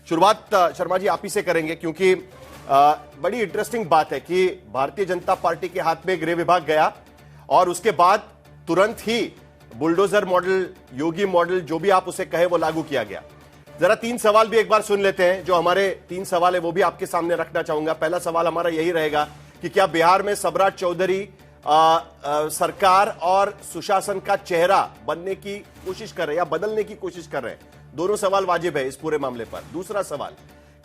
शुरुआत शर्मा जी आप ही से करेंगे, क्योंकि बड़ी इंटरेस्टिंग बात है कि भारतीय जनता पार्टी के हाथ में गृह विभाग गया और उसके बाद तुरंत ही बुलडोजर मॉडल, योगी मॉडल, जो भी आप उसे कहे, वो लागू किया गया। जरा 3 सवाल भी एक बार सुन लेते हैं। जो हमारे 3 सवाल है वो भी आपके सामने रखना चाहूंगा। पहला सवाल हमारा यही रहेगा कि क्या बिहार में सम्राट चौधरी सरकार और सुशासन का चेहरा बनने की कोशिश कर रहे हैं या बदलने की कोशिश कर रहे हैं? दोनों सवाल वाजिब है इस पूरे मामले पर। दूसरा सवाल,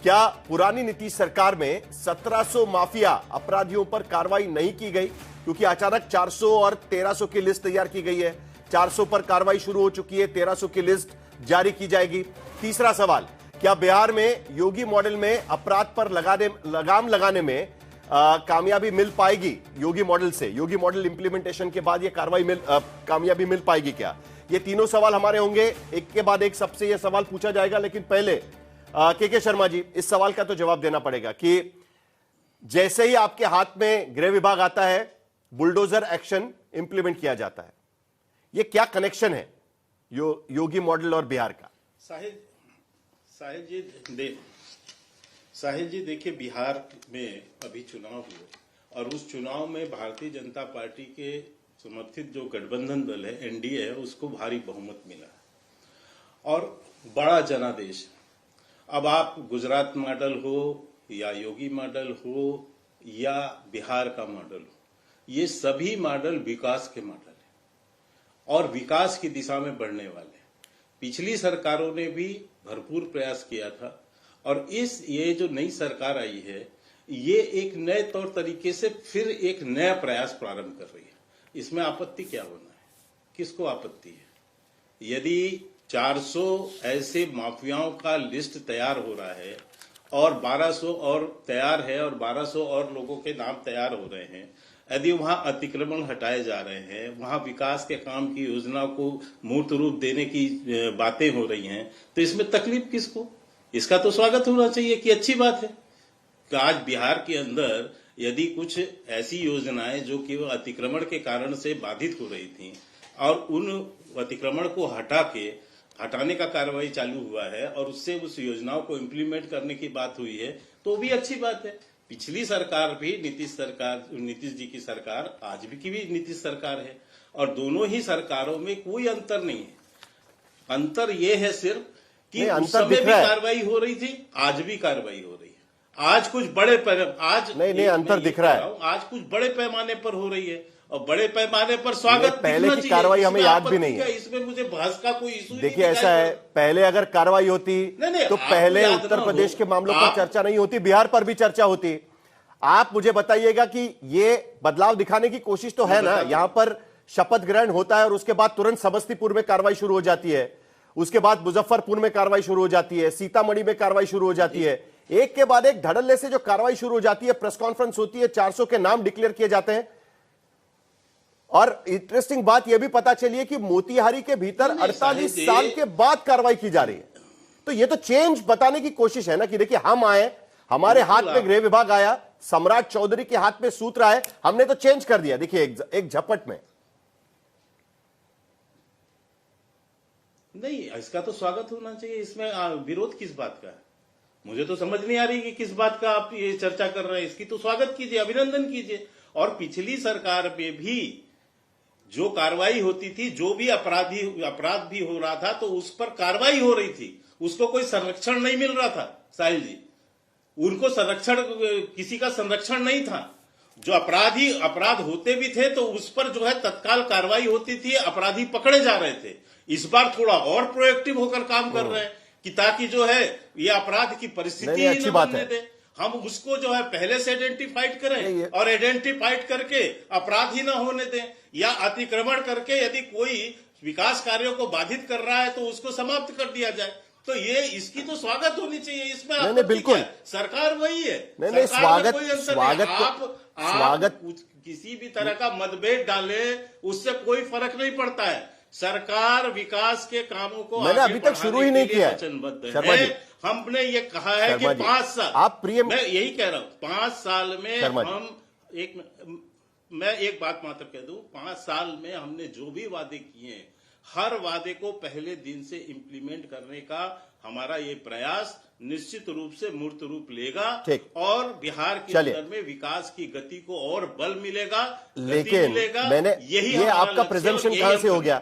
क्या पुरानी नीतीश सरकार में 1700 माफिया अपराधियों पर कार्रवाई नहीं की गई क्योंकि अचानक 400 और 1300 की लिस्ट तैयार की गई है? 400 पर कार्रवाई शुरू हो चुकी है, 1300 की लिस्ट जारी की जाएगी। तीसरा सवाल, क्या बिहार में योगी मॉडल में अपराध पर लगाम लगाने में कामयाबी मिल पाएगी? योगी मॉडल से, योगी मॉडल इंप्लीमेंटेशन के बाद यह कार्रवाई कामयाबी मिल पाएगी क्या? ये तीनों सवाल हमारे होंगे, एक के बाद एक सबसे यह सवाल पूछा जाएगा। लेकिन पहले के शर्मा जी, इस सवाल का तो जवाब देना पड़ेगा कि जैसे ही आपके हाथ में गृह विभाग आता है, बुलडोजर एक्शन इंप्लीमेंट किया जाता है, यह क्या कनेक्शन है योगी मॉडल और बिहार का? साहिल जी देखिए, बिहार में अभी चुनाव हुए और उस चुनाव में भारतीय जनता पार्टी के समर्थित जो गठबंधन दल है, एनडीए है, उसको भारी बहुमत मिला और बड़ा जनादेश। अब आप गुजरात मॉडल हो या योगी मॉडल हो या बिहार का मॉडल हो, ये सभी मॉडल विकास के मॉडल है और विकास की दिशा में बढ़ने वाले। पिछली सरकारों ने भी भरपूर प्रयास किया था और ये जो नई सरकार आई है, ये एक नए तौर तरीके से फिर एक नया प्रयास प्रारंभ कर रही है। इसमें आपत्ति क्या होना है? किसको आपत्ति है? यदि 400 ऐसे माफियाओं का लिस्ट तैयार हो रहा है और 1200 और तैयार है और 1200 और लोगों के नाम तैयार हो रहे हैं, यदि वहां अतिक्रमण हटाए जा रहे हैं, वहां विकास के काम की योजना को मूर्त रूप देने की बातें हो रही हैं, तो इसमें तकलीफ किसको? इसका तो स्वागत होना चाहिए कि अच्छी बात है कि आज बिहार के अंदर यदि कुछ ऐसी योजनाएं जो कि अतिक्रमण के कारण से बाधित हो रही थी और उन अतिक्रमण को हटाने का कार्रवाई चालू हुआ है और उससे उस योजनाओं को इम्प्लीमेंट करने की बात हुई है, तो भी अच्छी बात है। पिछली सरकार भी नीतीश जी की सरकार, आज भी की भी नीतीश सरकार है और दोनों ही सरकारों में कोई अंतर नहीं है। अंतर ये है सिर्फ कि उस समय भी कार्रवाई हो रही थी, आज भी कार्रवाई हो रही है। आज कुछ बड़े नहीं अंतर दिख रहा है। आज कुछ बड़े पैमाने पर हो रही है और बड़े पैमाने पर स्वागत पहले की कार्रवाई हमें याद भी नहीं है। इसमें मुझे बहस का कोई इशू नहीं। देखिए ऐसा है, पहले अगर कार्रवाई होती तो पहले उत्तर प्रदेश के मामलों पर चर्चा नहीं होती, बिहार पर भी चर्चा होती। आप मुझे बताइएगा कि ये बदलाव दिखाने की कोशिश तो है ना। यहां पर शपथ ग्रहण होता है और उसके बाद तुरंत समस्तीपुर में कार्रवाई शुरू हो जाती है, उसके बाद मुजफ्फरपुर में कार्रवाई शुरू हो जाती है, सीतामढ़ी में कार्रवाई शुरू हो जाती है। एक के बाद एक धड़ल्ले से जो कार्रवाई शुरू हो जाती है, प्रेस कॉन्फ्रेंस होती है, 400 के नाम डिक्लेयर किए जाते हैं। और इंटरेस्टिंग बात यह भी पता चली है कि मोतिहारी के भीतर 48 साल के बाद कार्रवाई की जा रही है। तो यह तो चेंज बताने की कोशिश है ना कि देखिए हम आए, हमारे हाथ में गृह विभाग आया, सम्राट चौधरी के हाथ में सूत्र आए, हमने तो चेंज कर दिया। देखिए एक झपट में। नहीं, इसका तो स्वागत होना चाहिए। इसमें विरोध किस बात का है? मुझे तो समझ नहीं आ रही कि किस बात का आप ये चर्चा कर रहे हैं। इसकी तो स्वागत कीजिए, अभिनंदन कीजिए। और पिछली सरकार में भी जो कार्रवाई होती थी, जो भी अपराध भी हो रहा था, तो उस पर कार्रवाई हो रही थी, उसको कोई संरक्षण नहीं मिल रहा था। साहिल जी, उनको किसी का संरक्षण नहीं था। जो अपराध होते भी थे तो उस पर जो है तत्काल कार्रवाई होती थी, अपराधी पकड़े जा रहे थे। इस बार थोड़ा और प्रोएक्टिव होकर काम कर रहे हैं कि ताकि जो है ये अपराध की परिस्थिति ही न बनने दे। हम उसको जो है पहले से आइडेंटिफाइड करें और आइडेंटिफाइड करके अपराध ही ना होने दें, या अतिक्रमण करके यदि कोई विकास कार्यों को बाधित कर रहा है तो उसको समाप्त कर दिया जाए। तो ये इसकी तो स्वागत होनी चाहिए। इसमें नहीं, बिल्कुल सरकार वही है। नहीं, स्वागत किसी भी तरह का मतभेद डाले, उससे कोई फर्क नहीं पड़ता है। सरकार विकास के कामों को मैंने अभी तक शुरू ही नहीं किया वचनबद्ध है। हमने ये कहा है कि 5 साल, आप प्रिय, मैं यही कह रहा हूं, 5 साल में हम मैं एक बात मात्र कह दूं, 5 साल में हमने जो भी वादे किए हैं, हर वादे को पहले दिन से इंप्लीमेंट करने का हमारा ये प्रयास निश्चित रूप से मूर्त रूप लेगा ठीक। और बिहार के चलिए। अंदर में विकास की गति को और बल मिलेगा, लेकिन मैंने ये आपका प्रेजम्पशन कहां से हो गया?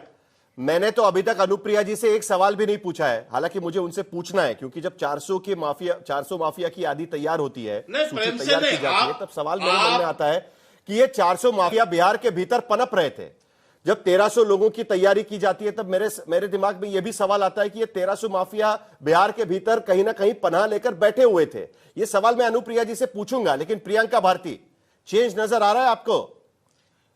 मैंने तो अभी तक अनुप्रिया जी से एक सवाल भी नहीं पूछा है, हालांकि मुझे उनसे पूछना है, क्योंकि जब 400 माफिया की यादी तैयार होती है, सूची तैयार की जाती है, तब सवाल मेरे मन में आता है कि ये 400 माफिया बिहार के भीतर पनप रहे थे। जब 1300 लोगों की तैयारी की जाती है, तब मेरे दिमाग में यह भी सवाल आता है कि ये 1300 माफिया बिहार के भीतर कहीं ना कहीं पनाह लेकर बैठे हुए थे। ये सवाल मैं अनुप्रिया जी से पूछूंगा, लेकिन प्रियंका भारती, चेंज नजर आ रहा है आपको?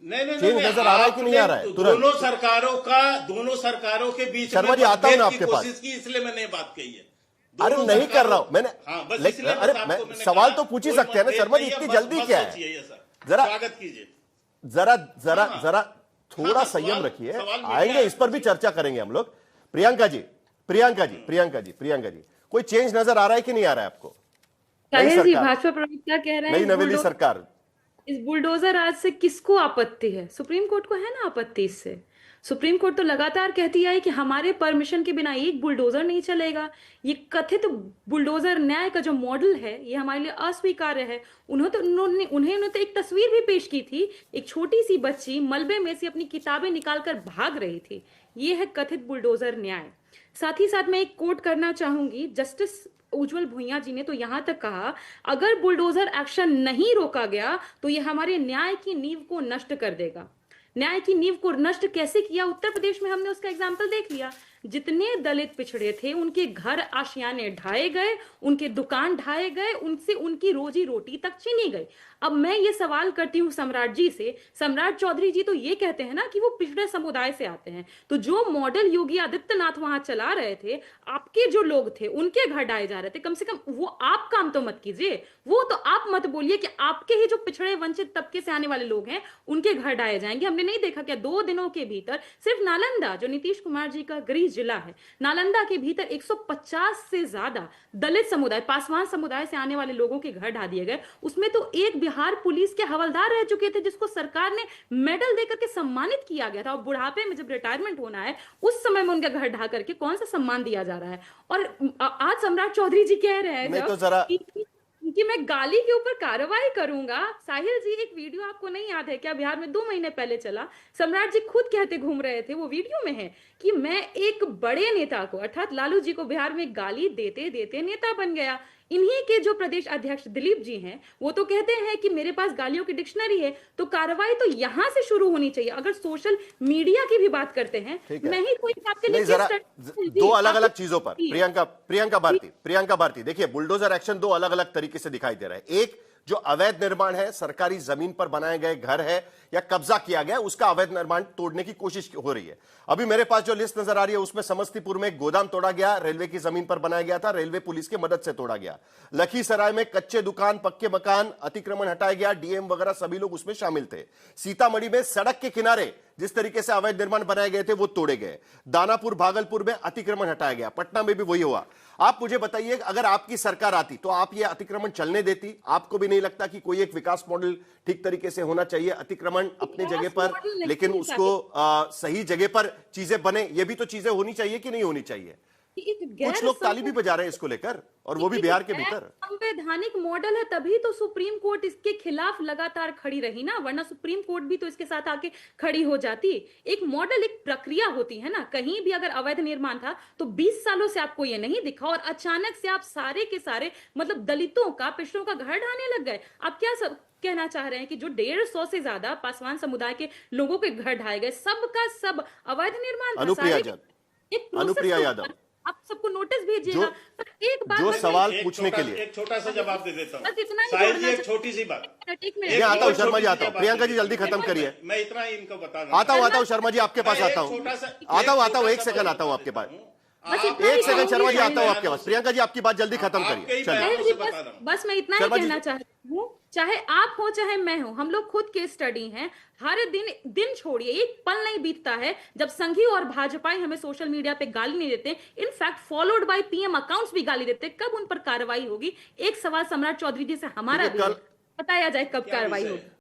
नहीं, चेंज नजर आ रहा है कि नहीं आ रहा है? दोनों सरकारों के बीच शर्मा जी, आता हूं ना आपके पास, इसलिए मैंने बात कही है। अरे नहीं कर रहा हूं मैंने। अरे मैं सवाल तो पूछ ही सकते हैं ना शर्मा जी, इतनी जल्दी क्या है? जरा स्वागत कीजिए। जरा थोड़ा संयम रखिए, आएंगे, इस पर भी चर्चा करेंगे हम लोग। प्रियंका जी, कोई चेंज नजर आ रहा है कि नहीं आ रहा है आपको? साहिल जी, भाजपा प्रवक्ता कह रहे हैं नई नवेली सरकार, इस बुलडोजर राज से किसको आपत्ति है? सुप्रीम कोर्ट को है ना आपत्ति इससे। सुप्रीम कोर्ट तो लगातार कहती आई कि हमारे परमिशन के बिना एक बुलडोजर नहीं चलेगा। ये कथित बुलडोजर न्याय का जो मॉडल है, ये हमारे लिए अस्वीकार्य है। उन्हें तो एक तस्वीर भी पेश की थी, एक छोटी सी बच्ची मलबे में से अपनी किताबें निकालकर भाग रही थी। ये है कथित बुलडोजर न्याय। साथ ही साथ मैं एक कोट करना चाहूंगी, जस्टिस उज्जवल भुइयां जी ने तो यहां तक कहा, अगर बुलडोजर एक्शन नहीं रोका गया तो ये हमारे न्याय की नींव को नष्ट कर देगा। न्याय की नींव को नष्ट कैसे किया? उत्तर प्रदेश में हमने उसका एग्जाम्पल देख लिया। जितने दलित पिछड़े थे, उनके घर आशियाने ढाए गए, उनके दुकान ढाए गए, उनसे उनकी रोजी रोटी तक छीनी गई। अब मैं ये सवाल करती हूँ सम्राट जी से, सम्राट चौधरी जी तो ये कहते हैं ना कि वो पिछड़े समुदाय से आते हैं, तो जो मॉडल योगी आदित्यनाथ वहां चला रहे थे, आपके जो लोग थे उनके घर ढाए जा रहे थे, कम से कम वो आप काम तो मत कीजिए। वो तो आप मत बोलिए कि आपके ही जो पिछड़े वंचित तबके से आने वाले लोग हैं उनके घर ढाए जाएंगे। हमने नहीं देखा क्या 2 दिनों के भीतर सिर्फ नालंदा, जो नीतीश कुमार जी का गृह जिला है, नालंदा के भीतर 150 से ज्यादा दलित समुदाय, पासवान समुदाय से आने वाले लोगों के घर ढा दिए गए। उसमें तो एक बिहार पुलिस के हवलदार रह चुके थे, जिसको सरकार ने मेडल देकर के सम्मानित किया गया था, और बुढ़ापे में जब रिटायरमेंट होना है उस समय में उनका घर ढा करके कौन सा सम्मान दिया जा रहा है? और आज सम्राट चौधरी जी कह रहे हैं कि मैं गाली के ऊपर कार्रवाई करूंगा। साहिल जी, एक वीडियो आपको नहीं याद है क्या, बिहार में 2 महीने पहले चला, सम्राट जी खुद कहते घूम रहे थे, वो वीडियो में है, कि मैं एक बड़े नेता को, अर्थात लालू जी को, बिहार में गाली देते देते नेता बन गया। इन्हीं के जो प्रदेश अध्यक्ष दिलीप जी हैं, वो तो कहते हैं कि मेरे पास गालियों की डिक्शनरी है। तो कार्रवाई तो यहां से शुरू होनी चाहिए। अगर सोशल मीडिया की भी बात करते हैं, मैं ही कोई आपके लिए जरा 2 अलग अलग चीजों पर प्रियंका भारती, देखिए, बुलडोजर एक्शन 2 अलग अलग तरीके से दिखाई दे रहा है। एक, जो अवैध निर्माण है, सरकारी जमीन पर बनाए गए घर है या कब्जा किया गया, उसका अवैध निर्माण तोड़ने की कोशिश हो रही है। अभी मेरे पास जो लिस्ट नजर आ रही है, उसमें समस्तीपुर में एक गोदाम तोड़ा गया, रेलवे की जमीन पर बनाया गया था, रेलवे पुलिस की मदद से तोड़ा गया। लखीसराय में कच्चे दुकान, पक्के मकान, अतिक्रमण हटाया गया, डीएम वगैरह सभी लोग उसमें शामिल थे। सीतामढ़ी में सड़क के किनारे जिस तरीके से अवैध निर्माण बनाए गए थे, वो तोड़े गए। दानापुर, भागलपुर में अतिक्रमण हटाया गया। पटना में भी वही हुआ। आप मुझे बताइए, अगर आपकी सरकार आती तो आप ये अतिक्रमण चलने देती? आपको भी नहीं लगता कि कोई एक विकास मॉडल ठीक तरीके से होना चाहिए? अतिक्रमण अपनी जगह पर, लेकिन उसको सही जगह पर चीजें बने, ये भी तो चीजें होनी चाहिए कि नहीं होनी चाहिए? कुछ लोग ताली भी बजा रहे हैं इसको लेकर, और वो भी बिहार के भीतर। संवैधानिक मॉडल है, तभी तो सुप्रीम कोर्ट इसके खिलाफ लगातार खड़ी रही ना, वरना सुप्रीम कोर्ट भी तो इसके साथ आके खड़ी हो जाती। एक मॉडल, एक प्रक्रिया होती है ना। कहीं भी अगर अवैध निर्माण था तो 20 सालों से आपको ये नहीं दिखा, और अचानक से आप सारे के सारे, मतलब दलितों का, पिछड़ों का घर ढाने लग गए। आप क्या कहना चाह रहे हैं कि जो 150 से ज्यादा पासवान समुदाय के लोगों के घर ढाए गए, सबका सब अवैध निर्माण था? अनुप्रिया यादव, आप सबको नोटिस भेजिएगा। पर एक बात, जो सवाल पूछने के लिए एक छोटा सा जवाब दे देता हूँ। बस इतना ही, साहिल जी, एक छोटी सी बात। मैं आता हूँ शर्मा जी, आता हूँ। प्रियंका जी जल्दी खत्म करिए। मैं इतना ही इनको बता रहा हूँ। आता हूँ शर्मा जी, आपके पास आता हूँ। 1 सेकंड आता हूँ आपके पास। 1 सेकंड शर्मा जी, आता हूँ आपके पास। प्रियंका जी, आपकी बात जल्दी खत्म करिए। बस मैं इतना ही कहना चाहती हूँ, चाहे आप हो चाहे मैं हूं, हम लोग खुद के स्टडी हैं। हर दिन छोड़िए, एक पल नहीं बीतता है जब संघी और भाजपाई हमें सोशल मीडिया पे गाली नहीं देते, in fact followed by PM accounts भी गाली देते। कब उन पर कार्रवाई होगी? एक सवाल सम्राट चौधरी जी से हमारा भी बताया जाए, कब कार्रवाई होगी?